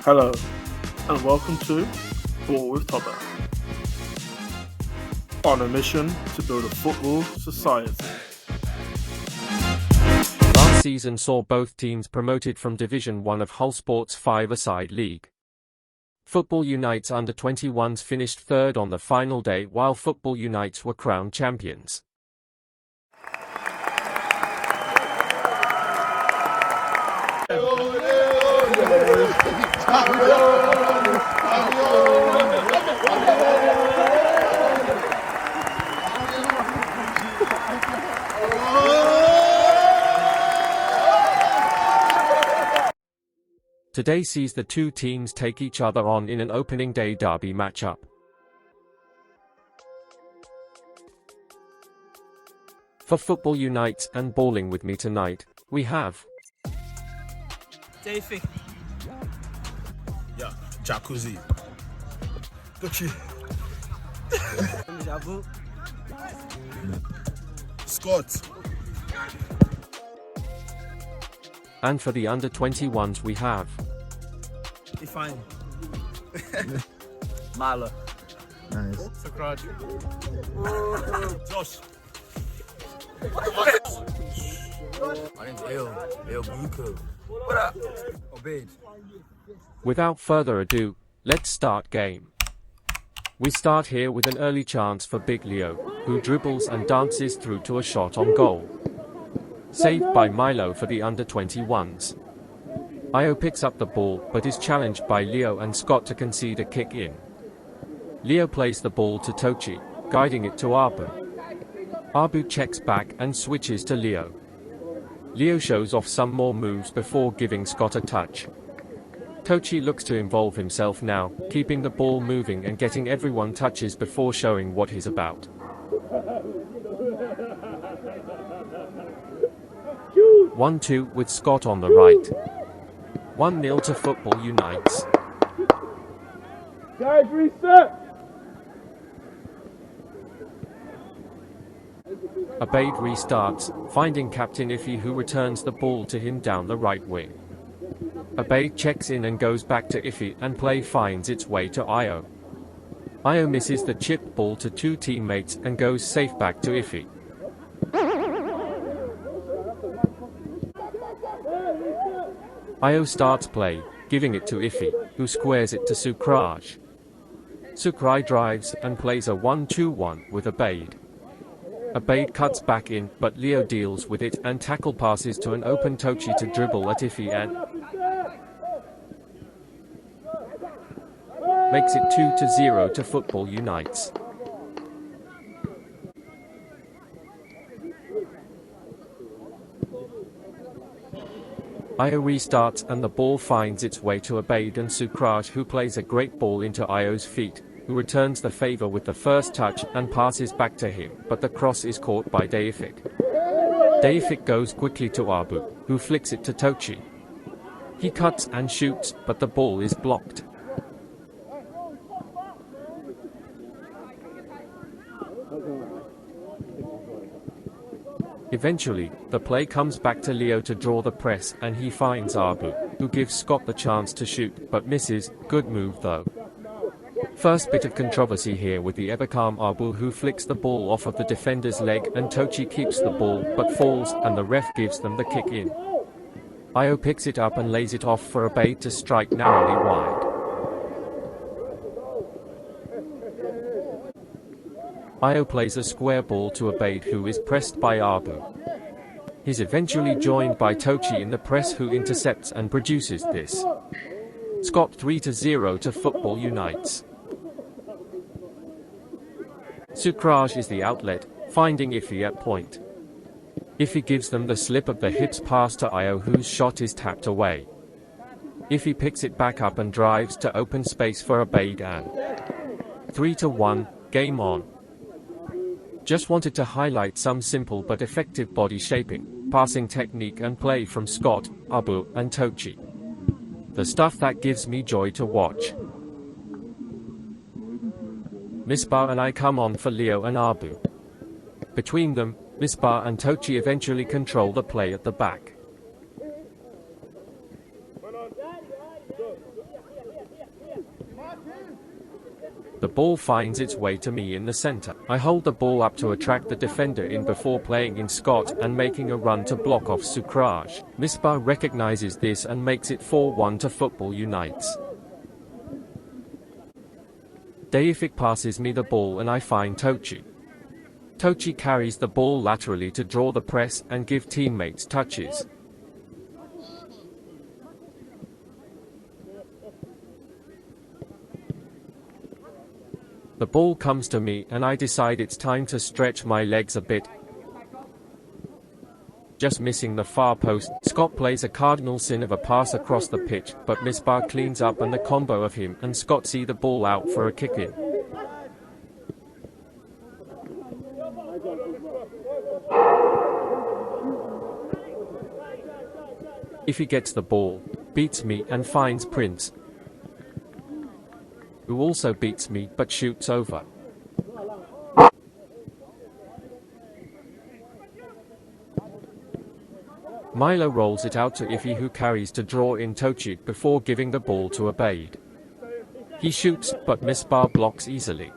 Hello, and welcome to Ball with Topper, on a mission to build a football society. Last season saw both teams promoted from Division 1 of Hullsport's five-a-side league. Football Unites U21s finished third on the final day, while Football Unites were crowned champions. Today sees the two teams take each other on in an opening day derby matchup. For Football Unites and balling with me tonight, we have Davey. Yeah, jacuzzi. Gucci. Scott. And for the under-21s we have Define. Milo. Nice. Sokraj. Josh. My name's El Buko. What up? Obeyed. Without further ado, let's start game. We start here with an early chance for Big Leo, who dribbles and dances through to a shot on goal. Saved by Milo for the under-21s. Io picks up the ball but is challenged by Leo and Scott to concede a kick in. Leo plays the ball to Tochi, guiding it to Abu. Abu checks back and switches to Leo. Leo shows off some more moves before giving Scott a touch. Tochi looks to involve himself now, keeping the ball moving and getting everyone touches before showing what he's about. One 1-2 with Scott on the right. 1-0 to Football Unites. Guys, reset! Abaid restarts, finding Captain Iffy, who returns the ball to him down the right wing. Abaid checks in and goes back to Iffy, and play finds its way to Io. Io misses the chipped ball to two teammates and goes safe back to Iffy. Io starts play, giving it to Iffy, who squares it to Sukraj. Sukrai drives and plays a 1-2-1 with Abaid. Abaid cuts back in, but Leo deals with it and tackle passes to an open Tochi to dribble at Iffy and makes it 2-0 to Football Unites. Io restarts and the ball finds its way to Abaid and Sukraj, who plays a great ball into Io's feet, who returns the favor with the first touch and passes back to him, but the cross is caught by Deifik. Deifik goes quickly to Abu, who flicks it to Tochi. He cuts and shoots, but the ball is blocked. Eventually, the play comes back to Leo to draw the press, and he finds Abu, who gives Scott the chance to shoot, but misses. Good move though. First bit of controversy here with the ever-calm Abu, who flicks the ball off of the defender's leg, and Tochi keeps the ball, but falls, and the ref gives them the kick in. Io picks it up and lays it off for Abaid to strike narrowly wide. Io plays a square ball to Abaid, who is pressed by Abu. He's eventually joined by Tochi in the press, who intercepts and produces this. Scott 3-0 to Football Unites. Sukraj is the outlet, finding Iffy at point. Iffy gives them the slip of the hips pass to Io, whose shot is tapped away. Iffy picks it back up and drives to open space for Abaid and 3-1, game on. Just wanted to highlight some simple but effective body shaping, passing technique and play from Scott, Abu and Tochi. The stuff that gives me joy to watch. Misbah and I come on for Leo and Abu. Between them, Misbah and Tochi eventually control the play at the back. ball finds its way to me in the center. I hold the ball up to attract the defender in before playing in Scott and making a run to block off Sukraj. Misbah recognizes this and makes it 4-1 to Football Unites. Deifik passes me the ball and I find Tochi. Tochi carries the ball laterally to draw the press and give teammates touches. The ball comes to me and I decide it's time to stretch my legs a bit. Just missing the far post, Scott plays a cardinal sin of a pass across the pitch, but Misbah cleans up and the combo of him and Scott see the ball out for a kick-in. If he gets the ball, beats me and finds Prince, who also beats me but shoots over. Milo rolls it out to Iffy, who carries to draw in Tochi before giving the ball to Abaid. He shoots, but Misbah blocks easily.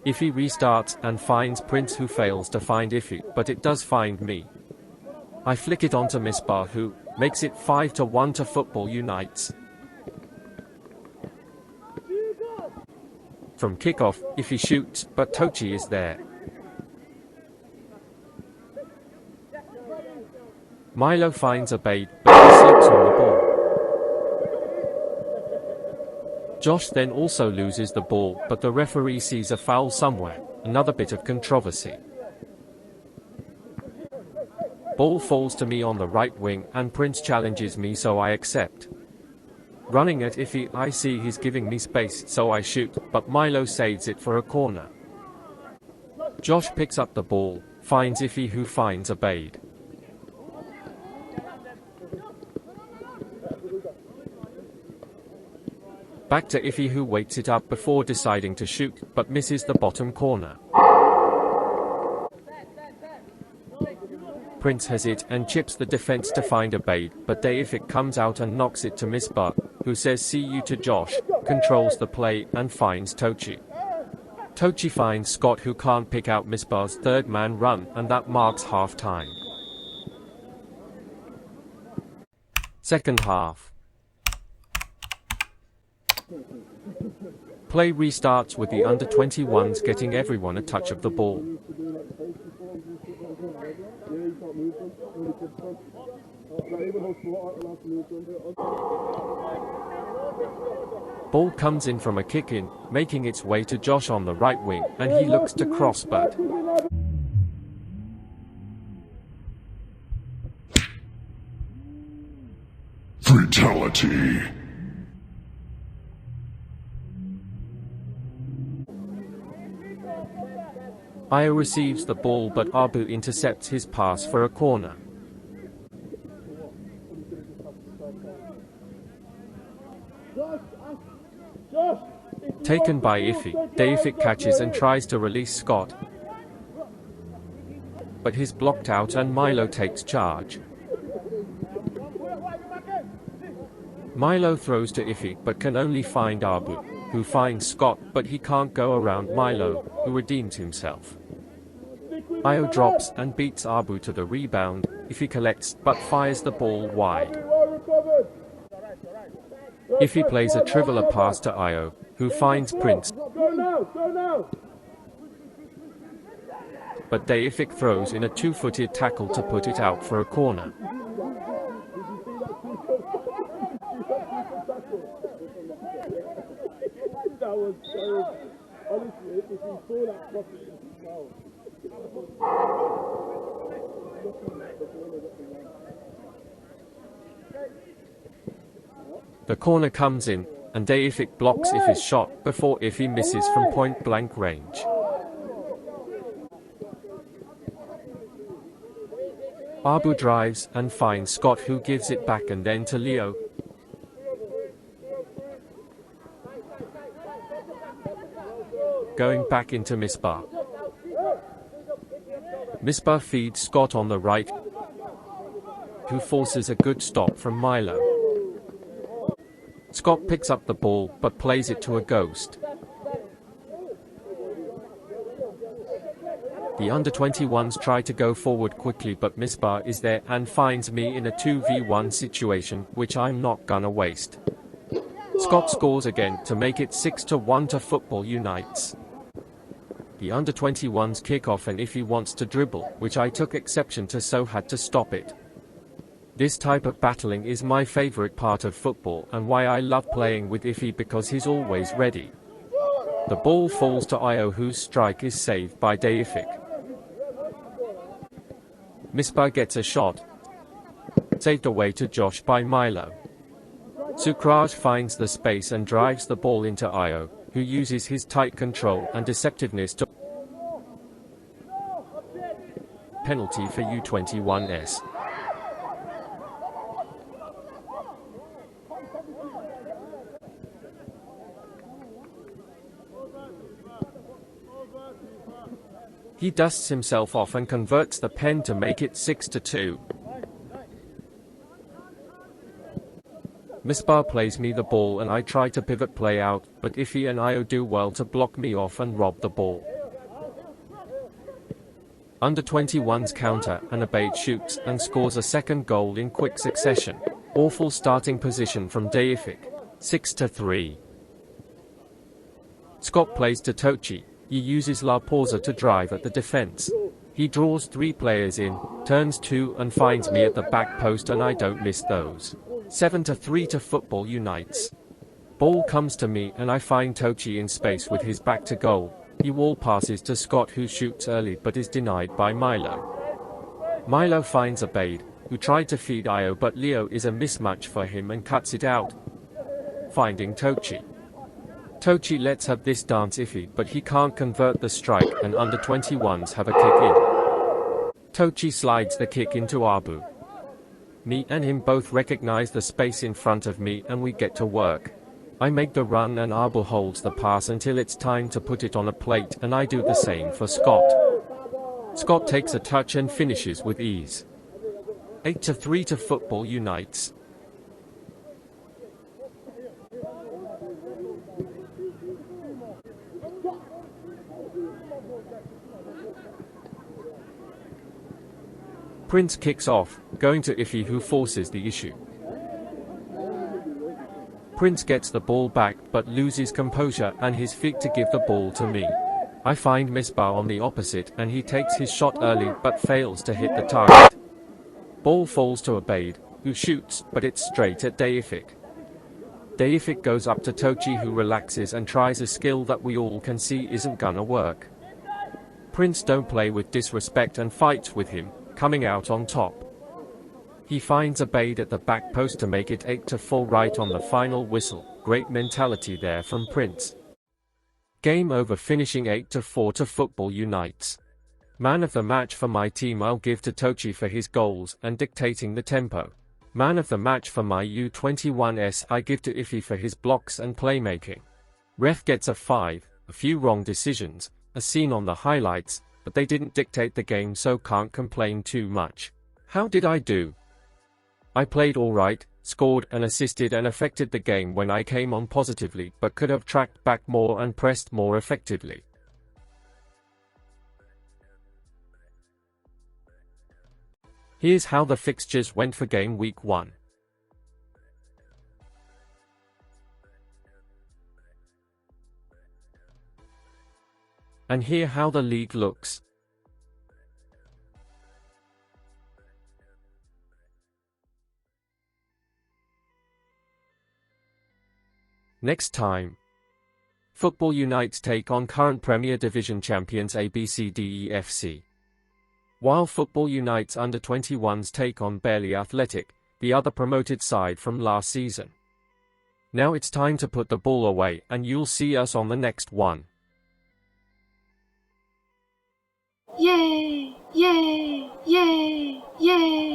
Iffy restarts and finds Prince, who fails to find Iffy, but it does find me. I flick it onto Misbah, who makes it 5-1 to Football Unites. From kickoff, Iffy shoots, but Tochi is there. Milo finds Abaid, but he slips on the ball. Josh then also loses the ball, but the referee sees a foul somewhere, another bit of controversy. Ball falls to me on the right wing and Prince challenges me, so I accept. Running at Iffy, I see he's giving me space, so I shoot, but Milo saves it for a corner. Josh picks up the ball, finds Iffy, who finds Abaid. Back to Iffy, who waits it up before deciding to shoot, but misses the bottom corner. Prince has it and chips the defense to find Abaid, but Deifik comes out and knocks it to Misbah, who says see you to Josh, controls the play and finds Tochi. Tochi finds Scott, who can't pick out Misbah's third man run, and that marks half-time. Second half. Play restarts with the under-21s getting everyone a touch of the ball. Ball comes in from a kick-in, making its way to Josh on the right wing, and he looks to cross but fatality. Io receives the ball, but Abu intercepts his pass for a corner. Taken by Iffy, Deifik catches and tries to release Scott, but he's blocked out and Milo takes charge. Milo throws to Iffy but can only find Abu, who finds Scott, but he can't go around Milo, who redeems himself. Io drops and beats Abu to the rebound. Iffy collects but fires the ball wide. Iffy plays a trivial pass to Io, who finds Prince, but Deifik throws in a two-footed tackle to put it out for a corner. The corner comes in, and Deifik blocks Iffy's shot before Iffy misses from point-blank range. Abu drives and finds Scott, who gives it back and then to Leo. Going back into Misbah. Misbah feeds Scott on the right, who forces a good stop from Milo. Scott picks up the ball but plays it to a ghost. The under-21s try to go forward quickly, but Misbah is there and finds me in a 2v1 situation, which I'm not gonna waste. Scott scores again to make it 6-1 to Football Unites. The under-21s kick off and Iffy wants to dribble, which I took exception to, so had to stop it. This type of battling is my favorite part of football and why I love playing with Iffy, because he's always ready. The ball falls to Io, whose strike is saved by Deific. Misbah gets a shot, saved away to Josh by Milo. Sukraj finds the space and drives the ball into Io, who uses his tight control and deceptiveness to penalty for U21s. He dusts himself off and converts the pen to make it 6-2. Misbah plays me the ball and I try to pivot play out, but Iffy and Io do well to block me off and rob the ball. Under-21s counter and Abate shoots and scores a second goal in quick succession. Awful starting position from Deific. 6-3. Scott plays to Tochi. He uses La Pausa to drive at the defense. He draws 3 players in, turns 2 and finds me at the back post, and I don't miss those. 7-3 to Football Unites. Ball comes to me and I find Tochi in space with his back to goal. He wall passes to Scott, who shoots early but is denied by Milo. Milo finds Abade, who tried to feed Io, but Leo is a mismatch for him and cuts it out, finding Tochi. Tochi lets have this dance Iffy, but he can't convert the strike and under-21s have a kick in. Tochi slides the kick into Abu. Me and him both recognize the space in front of me and we get to work. I make the run and Abu holds the pass until it's time to put it on a plate, and I do the same for Scott. Scott takes a touch and finishes with ease. 8-3 to Football Unites. Prince kicks off, going to Iffy, who forces the issue. Prince gets the ball back but loses composure and his feet to give the ball to me. I find Misbah on the opposite and he takes his shot early but fails to hit the target. Ball falls to Abade, who shoots, but it's straight at Deific. Deific goes up to Tochi, who relaxes and tries a skill that we all can see isn't gonna work. Prince don't play with disrespect and fights with him, coming out on top. He finds Abade at the back post to make it 8-4 right on the final whistle. Great mentality there from Prince. Game over, finishing 8-4 to Football Unites. Man of the match for my team I'll give to Tochi for his goals and dictating the tempo. Man of the match for my U21s I give to Iffy for his blocks and playmaking. Ref gets a 5, a few wrong decisions, as seen on the highlights, but they didn't dictate the game, so can't complain too much. How did I do? I played alright, scored and assisted and affected the game when I came on positively, but could have tracked back more and pressed more effectively. Here's how the fixtures went for game week 1. And here how the league looks. Next time, Football Unites take on current Premier Division champions ABCDEFC. While Football Unites under-21s take on Barely Athletic, the other promoted side from last season. Now it's time to put the ball away and you'll see us on the next one. Yay! Yay! Yay! Yay!